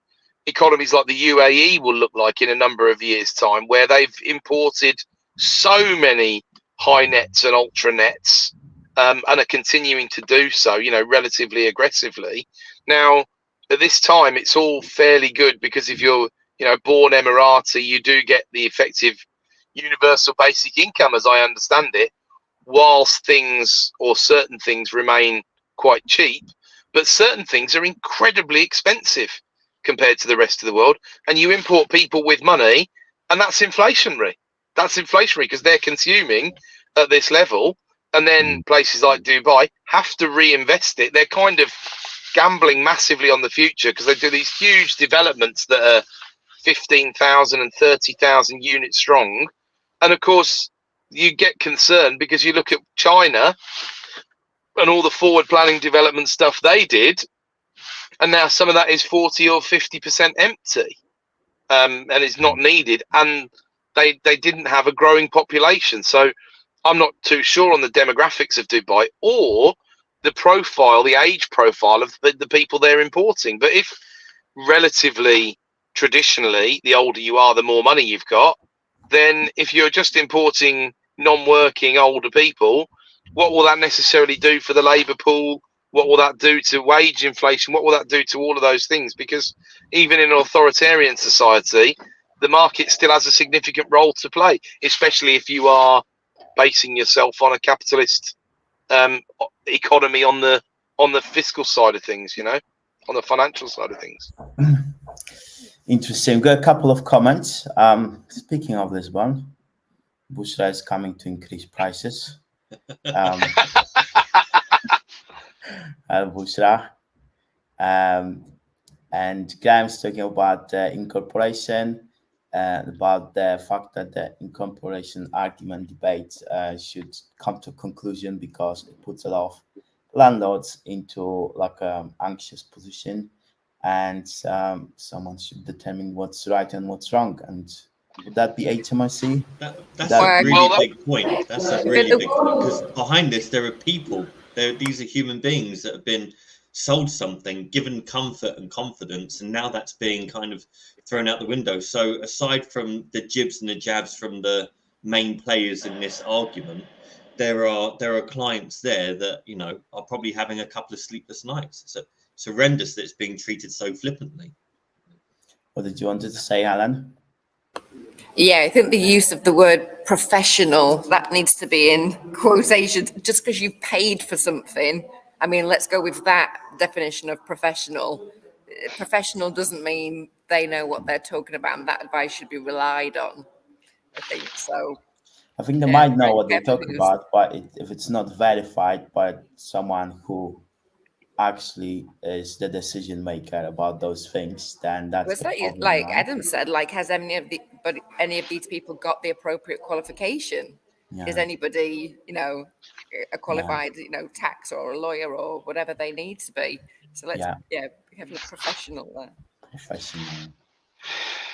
economies like the UAE will look like in a number of years' time, where they've imported so many high nets and ultra nets and are continuing to do so, relatively aggressively. Now, at this time, it's all fairly good because if you're born Emirati, you do get the effective universal basic income, as I understand it, whilst certain things remain quite cheap, but certain things are incredibly expensive compared to the rest of the world. And you import people with money, and that's inflationary. That's inflationary because they're consuming at this level, and then places like Dubai have to reinvest it. They're kind of gambling massively on the future because they do these huge developments that are 15,000 and 30,000 units strong. And of course, you get concerned because you look at China and all the forward planning development stuff they did, and now some of that is 40 or 50% empty, and it's not needed. And they didn't have a growing population. So I'm not too sure on the demographics of Dubai or the age profile of the people they're importing. But if relatively traditionally, the older you are, the more money you've got, then if you're just importing non-working older people, what will that necessarily do for the labour pool? What will that do to wage inflation? What will that do to all of those things? Because even in an authoritarian society, the market still has a significant role to play, especially if you are basing yourself on a capitalist economy on the fiscal side of things, on the financial side of things. Interesting. We've got a couple of comments. Speaking of this one, Bushra is coming to increase prices. Bushra. And Graham's talking about incorporation, about the fact that the incorporation argument debate should come to a conclusion because it puts a lot of landlords into like an anxious position, and someone should determine what's right and what's wrong. And would that be HMRC? That's a really big point. That's a really big point because behind this there are people. These are human beings that have been sold something, given comfort and confidence, and now that's being kind of thrown out the window. So aside from the jibs and the jabs from the main players in this argument, there are clients there that are probably having a couple of sleepless nights. It's horrendous that it's being treated so flippantly. What did you want to say, Helen? Yeah, I think the use of the word professional, that needs to be in quotations. Just because you've paid for something, I mean, let's go with that definition of professional. Professional doesn't mean they know what they're talking about, and that advice should be relied on, I think. So I think they might know what they talk about, but if it's not verified by someone who actually is the decision maker about those things, then that's the problem, like right? Adam said, like, has any of these people got the appropriate qualification? Yeah. Is anybody a qualified tax or a lawyer or whatever they need to be? So let's have a professional there. Professional.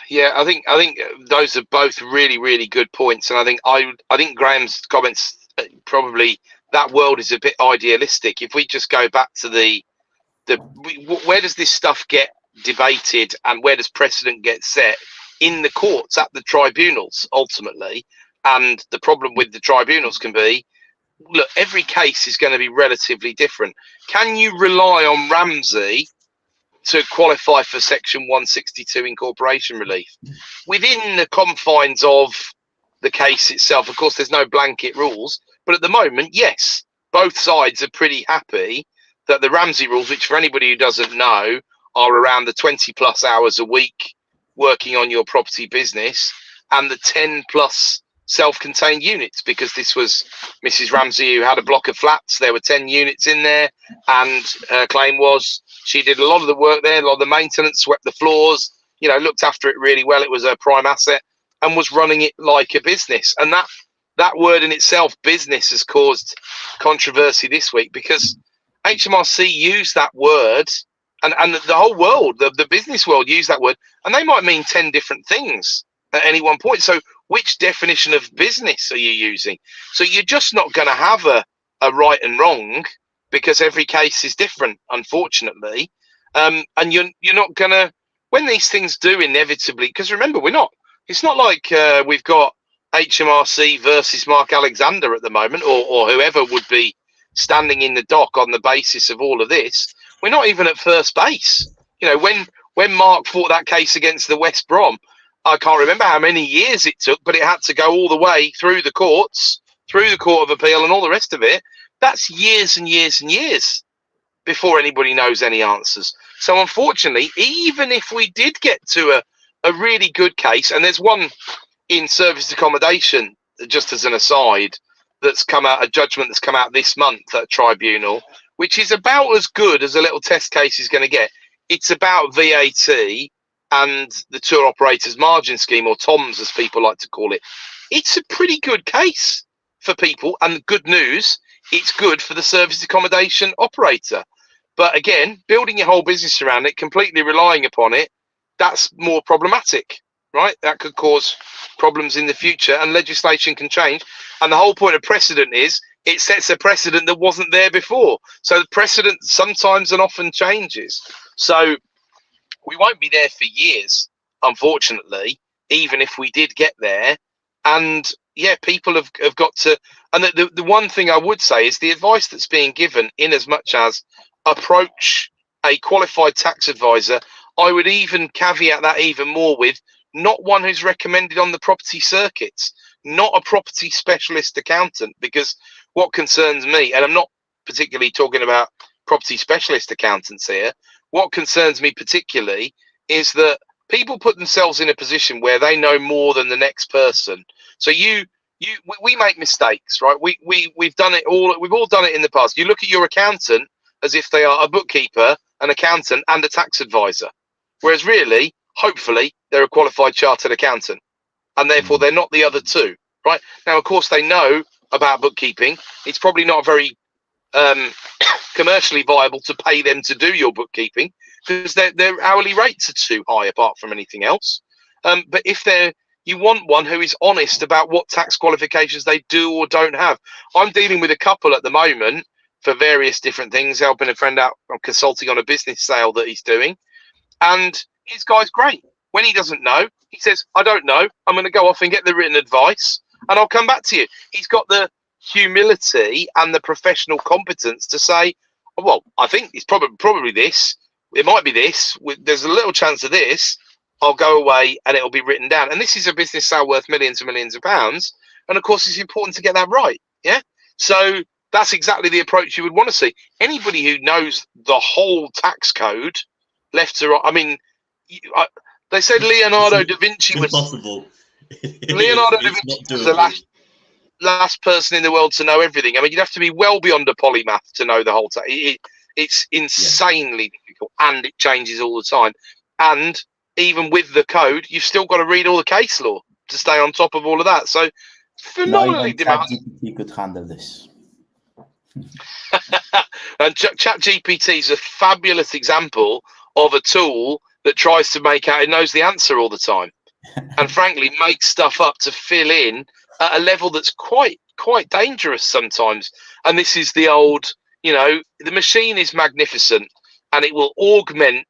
Yeah, I think those are both really, really good points, and I think Graham's comments probably, that world is a bit idealistic. If we just go back to where does this stuff get debated and where does precedent get set? In the courts, at the tribunals, ultimately. And the problem with the tribunals can be, look, every case is going to be relatively different. Can you rely on Ramsey to qualify for Section 162 incorporation relief? Within the confines of the case itself, of course, there's no blanket rules, but at the moment, yes, both sides are pretty happy that the Ramsey rules, which for anybody who doesn't know, are around the 20 plus hours a week working on your property business and the 10 plus self-contained units, because this was Mrs. Ramsey who had a block of flats. There were 10 units in there, and her claim was she did a lot of the work there, a lot of the maintenance, swept the floors, looked after it really well. It was her prime asset and was running it like a business. And that word in itself, business, has caused controversy this week because HMRC used that word, and the whole world, the business world, used that word, and they might mean 10 different things at any one point. So which definition of business are you using? So you're just not going to have a right and wrong, because every case is different, unfortunately. And you're not going to, when these things do inevitably, because remember, it's not like we've got HMRC versus Mark Alexander at the moment, or whoever would be standing in the dock on the basis of all of this. We're not even at first base. You know, when Mark fought that case against the West Brom, I can't remember how many years it took, but it had to go all the way through the courts, through the Court of Appeal and all the rest of it. That's years and years and years before anybody knows any answers. So unfortunately, even if we did get to a really good case, and there's one in serviced accommodation, just as an aside, that's come out, a judgment that's come out this month at tribunal, which is about as good as a little test case is going to get. It's about VAT and the tour operators margin scheme, or TOMS as people like to call it. It's a pretty good case for people, and the good news, it's good for the serviced accommodation operator. But again, building your whole business around it, completely relying upon it, that's more problematic, right? That could cause problems in the future, and legislation can change. And the whole point of precedent is it sets a precedent that wasn't there before. So the precedent sometimes and often changes. So we won't be there for years, unfortunately, even if we did get there. And yeah, people have got to, and the one thing I would say is the advice that's being given, in as much as approach a qualified tax advisor, I would even caveat that even more with not one who's recommended on the property circuits, not a property specialist accountant, because what concerns me, and I'm not particularly talking about property specialist accountants here, what concerns me particularly is that people put themselves in a position where they know more than the next person. So we make mistakes, right? We've done it all. We've all done it in the past. You look at your accountant as if they are a bookkeeper, an accountant, and a tax advisor, whereas really, hopefully, they're a qualified chartered accountant, and therefore they're not the other two, right? Now, of course, they know about bookkeeping. It's probably not very commercially viable to pay them to do your bookkeeping, because their hourly rates are too high, apart from anything else. But if you want one who is honest about what tax qualifications they do or don't have. I'm dealing with a couple at the moment for various different things, helping a friend out. I'm consulting on a business sale that he's doing, and his guy's great. When he doesn't know, he says, I don't know, I'm going to go off and get the written advice and I'll come back to you. He's got the humility and the professional competence to say, well, I think it's probably this, it might be this, there's a little chance of this, I'll go away and it'll be written down. And this is a business sale worth millions and millions of pounds, and of course it's important to get that right. Yeah, so that's exactly the approach you would want to see. Anybody who knows the whole tax code left to right, I mean, they said Leonardo da Vinci was impossible. Leonardo da Vinci was the last person in the world to know everything. I mean, you'd have to be well beyond a polymath to know the whole tax. It's insanely difficult, and it changes all the time. And even with the code, you've still got to read all the case law to stay on top of all of that. So phenomenally demanding. ChatGPT could handle this. And ChatGPT is a fabulous example of a tool that tries to make out it knows the answer all the time, and frankly makes stuff up to fill in at a level that's quite dangerous sometimes. And this is the old, the machine is magnificent, and it will augment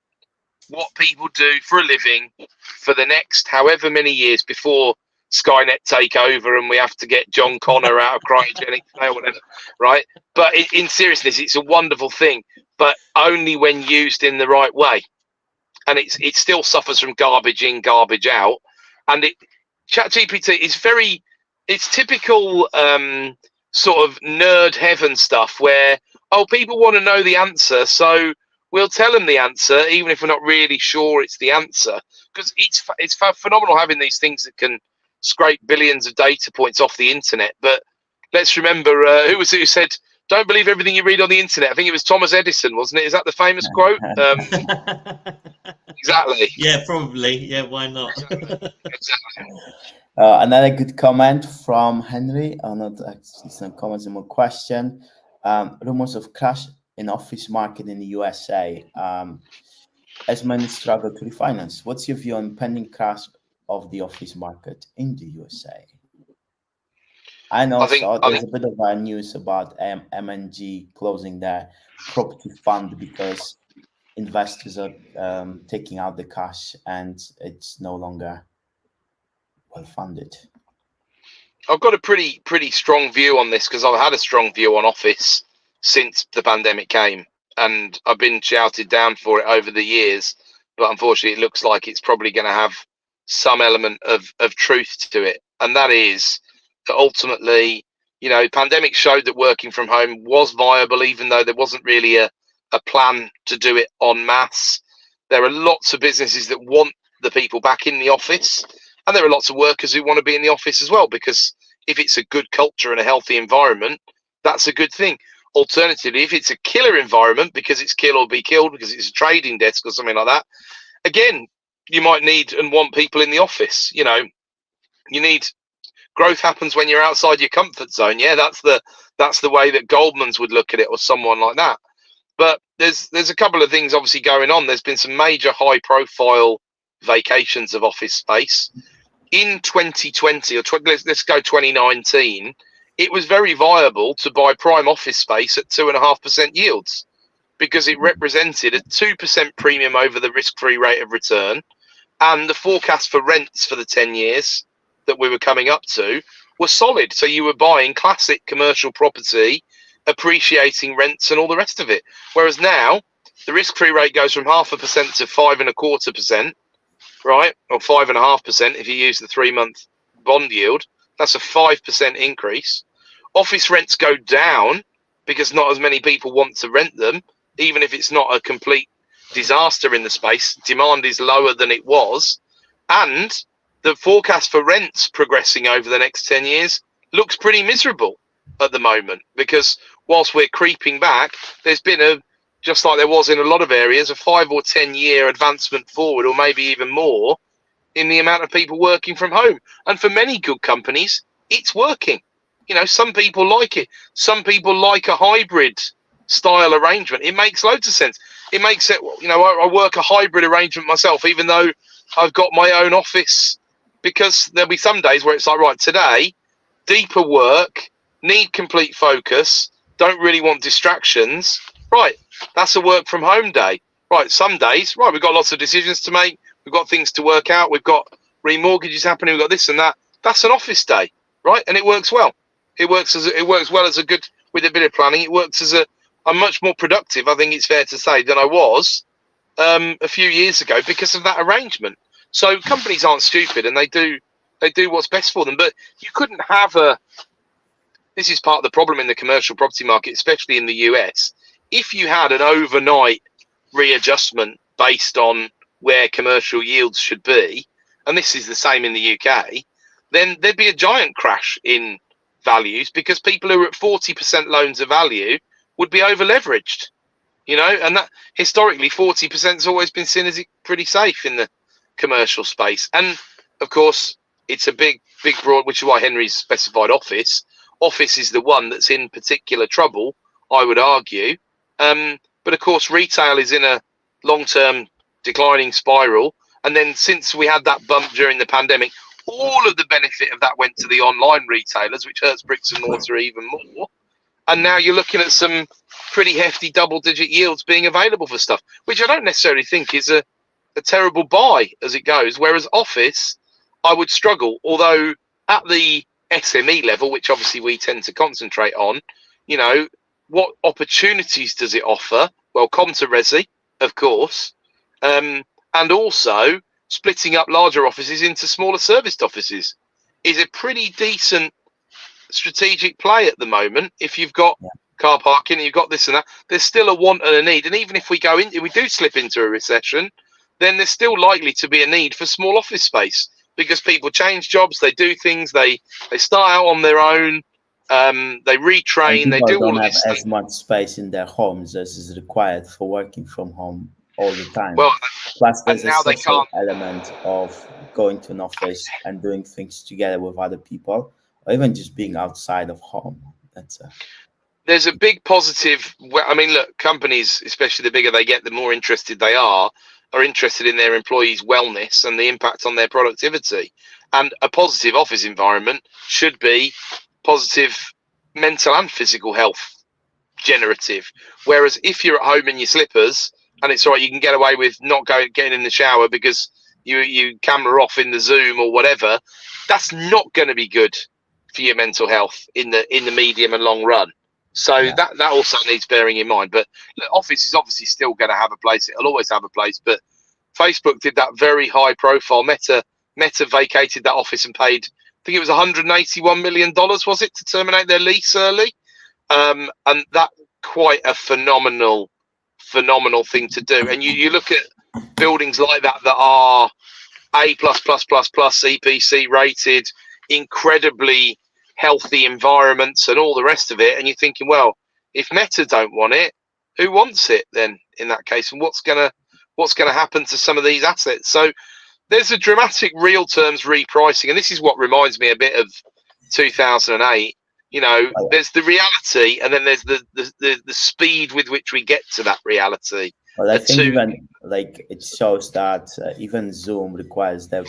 what people do for a living for the next however many years before Skynet take over and we have to get John Connor out of cryogenic or whatever, right? But in seriousness, it's a wonderful thing, but only when used in the right way. And it still suffers from garbage in, garbage out. And ChatGPT is it's typical sort of nerd heaven stuff where, people want to know the answer, so we'll tell them the answer, even if we're not really sure it's the answer. Because it's phenomenal having these things that can scrape billions of data points off the internet. But let's remember, who was it who said, don't believe everything you read on the internet? I think it was Thomas Edison, wasn't it? Is that the famous quote? Exactly. Yeah, probably. Yeah, why not? Exactly. Another good comment from Henry. Not actually some comments, more question. Rumors of crash in office market in the USA. As many struggle to refinance. What's your view on pending crash of the office market in the USA. And I think there's a bit of news about M&G closing their property fund because investors are taking out the cash and it's no longer well funded. I've got a pretty strong view on this because I've had a strong view on office since the pandemic came, and I've been shouted down for it over the years. But unfortunately, it looks like it's probably going to have some element of truth to it, and that is that ultimately, you know, pandemic showed that working from home was viable, even though there wasn't really a plan to do it en masse. There are lots of businesses that want the people back in the office, and there are lots of workers who want to be in the office as well, because if it's a good culture and a healthy environment, that's a good thing. Alternatively, if it's a killer environment because it's kill or be killed, because it's a trading desk or something like that, again, you might need and want people in the office. You know, you need growth happens when you're outside your comfort zone. Yeah, that's the way that Goldman's would look at it, or someone like that. But there's a couple of things obviously going on. There's been some major high profile vacations of office space in 2020, or let's go 2019. It was very viable to buy prime office space at 2.5% yields because it represented a 2% premium over the risk-free rate of return, and the forecast for rents for the 10 years that we were coming up to were solid. So you were buying classic commercial property, appreciating rents and all the rest of it. Whereas now the risk-free rate goes from 0.5% to 5.25%, right? Or 5.5% if you use the 3-month bond yield. That's a 5% increase. Office rents go down because not as many people want to rent them, even if it's not a complete disaster in the space. Demand is lower than it was, and the forecast for rents progressing over the next 10 years looks pretty miserable at the moment, because whilst we're creeping back, there's been just like there was in a lot of areas, a 5 or 10 year advancement forward, or maybe even more, in the amount of people working from home. And for many good companies, it's working. You know, some people like it. Some people like a hybrid style arrangement. It makes loads of sense. It makes it, you know, I work a hybrid arrangement myself, even though I've got my own office, because there'll be some days where it's like, right, today, deeper work, need complete focus, don't really want distractions. Right, that's a work from home day. Right, some days, right, we've got lots of decisions to make. We've got things to work out. We've got remortgages happening. We've got this and that. That's an office day, right? And it works well. It works well as a good, with a bit of planning. It works as I'm much more productive, I think it's fair to say, than I was a few years ago because of that arrangement. So companies aren't stupid, and they do what's best for them. But you couldn't have this is part of the problem in the commercial property market, especially in the US. If you had an overnight readjustment based on where commercial yields should be, and this is the same in the UK, then there'd be a giant crash in values, because people who are at 40% loan to value would be over leveraged, you know, and that historically 40% has always been seen as pretty safe in the commercial space. And of course, it's a big broad, which is why Henry's specified office. Office is the one that's in particular trouble, I would argue. But of course, retail is in a long-term declining spiral. And then since we had that bump during the pandemic, all of the benefit of that went to the online retailers, which hurts bricks and mortar even more. And now you're looking at some pretty hefty double-digit yields being available for stuff, which I don't necessarily think is a terrible buy as it goes. Whereas office, I would struggle. Although at the SME level, which obviously we tend to concentrate on, you know, what opportunities does it offer? Well, Comta Resi, of course, and also splitting up larger offices into smaller serviced offices is a pretty decent strategic play at the moment. If you've got car parking, you've got this and that, there's still a want and a need. And even if we do slip into a recession, then there's still likely to be a need for small office space, because people change jobs, they do things, they start out on their own, they retrain, they do all of this. Don't have as much space in their homes as is required for working from home all the time. Well, plus there's a social element of going to an office and doing things together with other people, or even just being outside of home. There's a big positive. I mean, look, companies, especially the bigger they get, the more interested they are. are interested in their employees' wellness and the impact on their productivity. And a positive office environment should be positive mental and physical health generative. Whereas if you're at home in your slippers and it's all right, you can get away with not getting in the shower because you camera off in the Zoom or whatever, that's not going to be good for your mental health in the medium and long run. So that also needs bearing in mind. But look, office is obviously still going to have a place. It'll always have a place. But Facebook did that very high profile. Meta vacated that office and paid, I think it was $181 million, was it, to terminate their lease early? And that quite a phenomenal thing to do. And you look at buildings like that are A++++ EPC rated, incredibly healthy environments and all the rest of it, and you're thinking, well, if Meta don't want it, who wants it then in that case? And what's gonna happen to some of these assets? So there's a dramatic real terms repricing, and this is what reminds me a bit of 2008. You know, there's the reality, and then there's the speed with which we get to that reality. Well, I think even like it shows that even Zoom requires the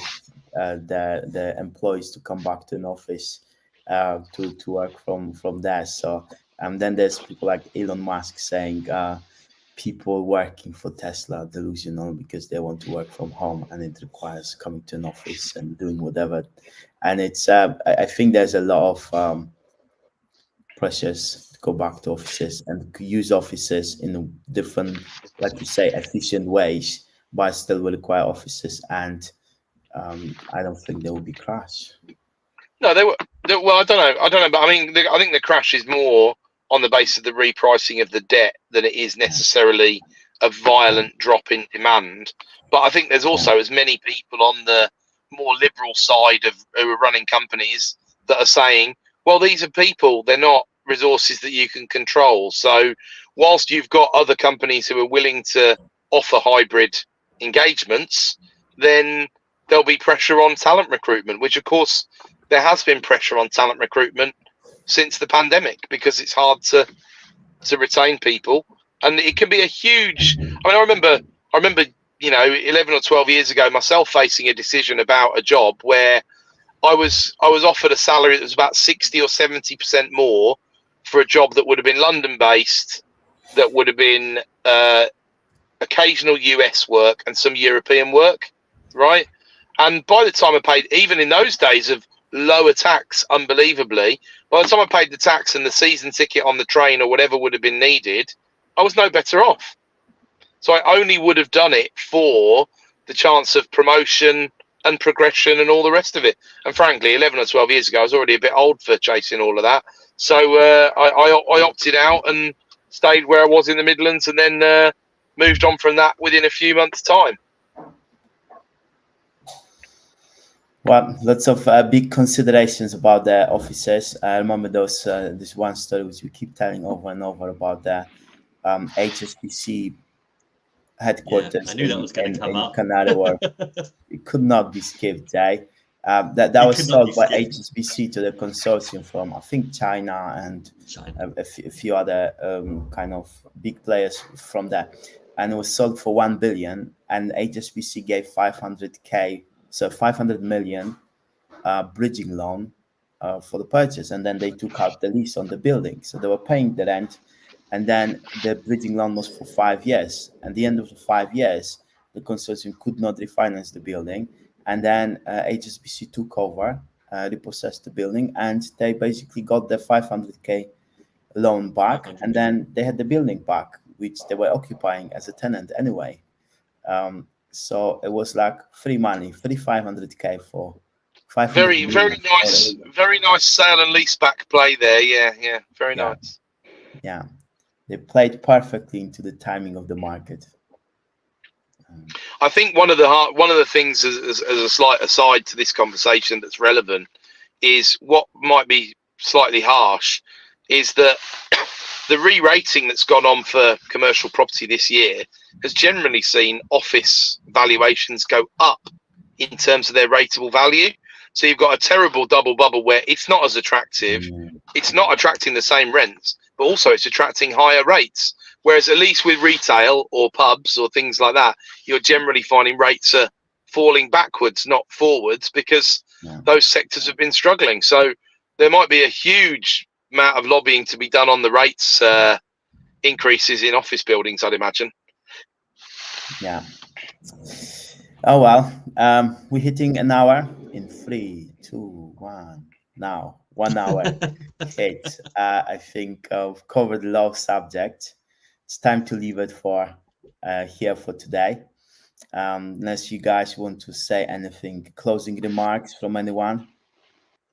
employees to come back to an office to work from there. So then there's people like Elon Musk saying people working for Tesla are delusional because they want to work from home and it requires coming to an office and doing whatever. And it's I think there's a lot of pressures to go back to offices and use offices in different, like you say, efficient ways, but still will require offices. And I don't think there will be crash. No, well, I don't know, but I mean, I think the crash is more on the basis of the repricing of the debt than it is necessarily a violent drop in demand. But I think there's also as many people on the more liberal side who are running companies that are saying, well, these are people, they're not resources that you can control. So whilst you've got other companies who are willing to offer hybrid engagements, then there'll be pressure on talent recruitment, which of course there has been pressure on talent recruitment since the pandemic because it's hard to retain people. And it can be a huge, I mean, I remember, you know, 11 or 12 years ago, myself facing a decision about a job where I was offered a salary that was about 60 or 70% more for a job that would have been London based, that would have been occasional US work and some European work, right? And by the time I paid, even in those days of lower tax, unbelievably, by the time I paid the tax and the season ticket on the train or whatever would have been needed, I was no better off. So I only would have done it for the chance of promotion and progression and all the rest of it. And frankly, 11 or 12 years ago, I was already a bit old for chasing all of that. So I opted out and stayed where I was in the Midlands and then moved on from that within a few months' time. Well, lots of big considerations about the offices. I remember this one story which we keep telling over and over about the HSBC headquarters. Yeah, I knew that was going to come up. Canary Wharf. It could not be skipped, eh? That was sold by HSBC to the consortium from, I think, China and a few other kind of big players from there. And it was sold for 1 billion, and HSBC gave 500K. So 500 million bridging loan for the purchase, and then they took out the lease on the building. So they were paying the rent, and then the bridging loan was for 5 years. At the end of the 5 years, the consortium could not refinance the building, and then HSBC took over, repossessed the building, and they basically got the 500K loan back, and then they had the building back, which they were occupying as a tenant anyway. So it was like free money, 500K for 500. Very nice sale and lease back play there. Yeah, very nice. Yeah, they played perfectly into the timing of the market. I think one of the things as a slight aside to this conversation that's relevant is what might be slightly harsh is that the re-rating that's gone on for commercial property this year has generally seen office valuations go up in terms of their rateable value. So you've got a terrible double bubble where it's not as attractive. It's not attracting the same rents, but also it's attracting higher rates. Whereas at least with retail or pubs or things like that, you're generally finding rates are falling backwards, not forwards, because those sectors have been struggling. So there might be a huge amount of lobbying to be done on the rates increases in office buildings, I'd imagine. Yeah. Oh well, we're hitting an hour in 3, 2, 1. Now 1 hour hit. I think I've covered a lot of subjects. It's time to leave it for here for today. Unless you guys want to say anything, closing remarks from anyone.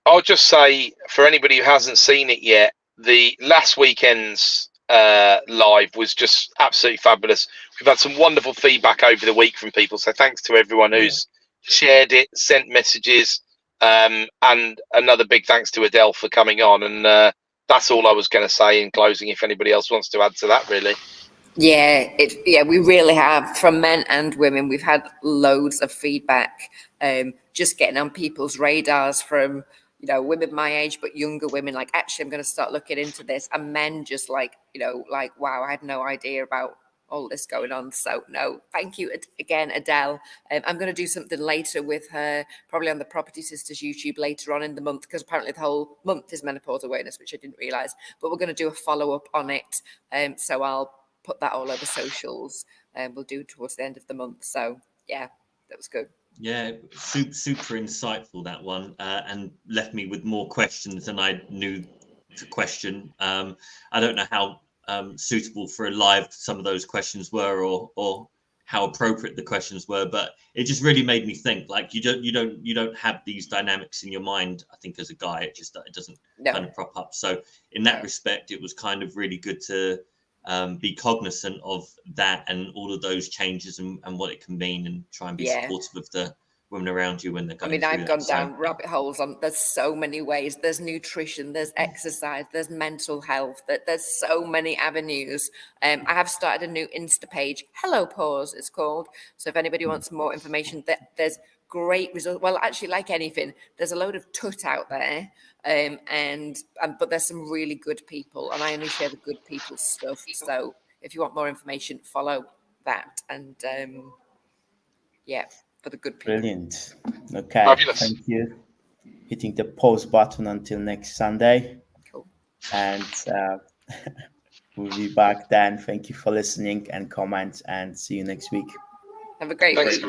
I'll just say, for anybody who hasn't seen it yet, the last weekend's live was just absolutely fabulous. We've had some wonderful feedback over the week from people, so thanks to everyone who's shared it, sent messages, and another big thanks to Adele for coming on. And that's all I was going to say in closing. If anybody else wants to add to that, really. Yeah, we really have, from men and women. We've had loads of feedback, just getting on people's radars from, you know, women my age, but younger women, like, actually, I'm going to start looking into this. And men just like, you know, like, wow, I had no idea about all this going on. So no, thank you again, Adele. I'm going to do something later with her, probably on the Property Sisters YouTube later on in the month, because apparently the whole month is menopause awareness, which I didn't realize, but we're going to do a follow-up on it. So I'll put that all over socials, and we'll do it towards the end of the month. So yeah, that was good. Yeah, super insightful, that one, and left me with more questions than I knew to question. I don't know how suitable for a live some of those questions were, or how appropriate the questions were, but it just really made me think. Like, you don't have these dynamics in your mind. I think as a guy, it doesn't kind of prop up. So in that respect, it was kind of really good to be cognizant of that and all of those changes and what it can mean, and try and be supportive of the women around you when they're going through that. I've gone down rabbit holes on, there's so many ways. There's nutrition, there's exercise, there's mental health, there's so many avenues. I have started a new Insta page, Hello Pause it's called. So if anybody wants more information, there's great results. Well, actually, like anything, there's a load of tut out there, but there's some really good people, and I only share the good people's stuff. So if you want more information, follow that. And for the good people. Brilliant. Okay. Fabulous. Thank you. Hitting the pause button until next Sunday. Cool. And we'll be back then. Thank you for listening and comments, and see you next week. Have a great week.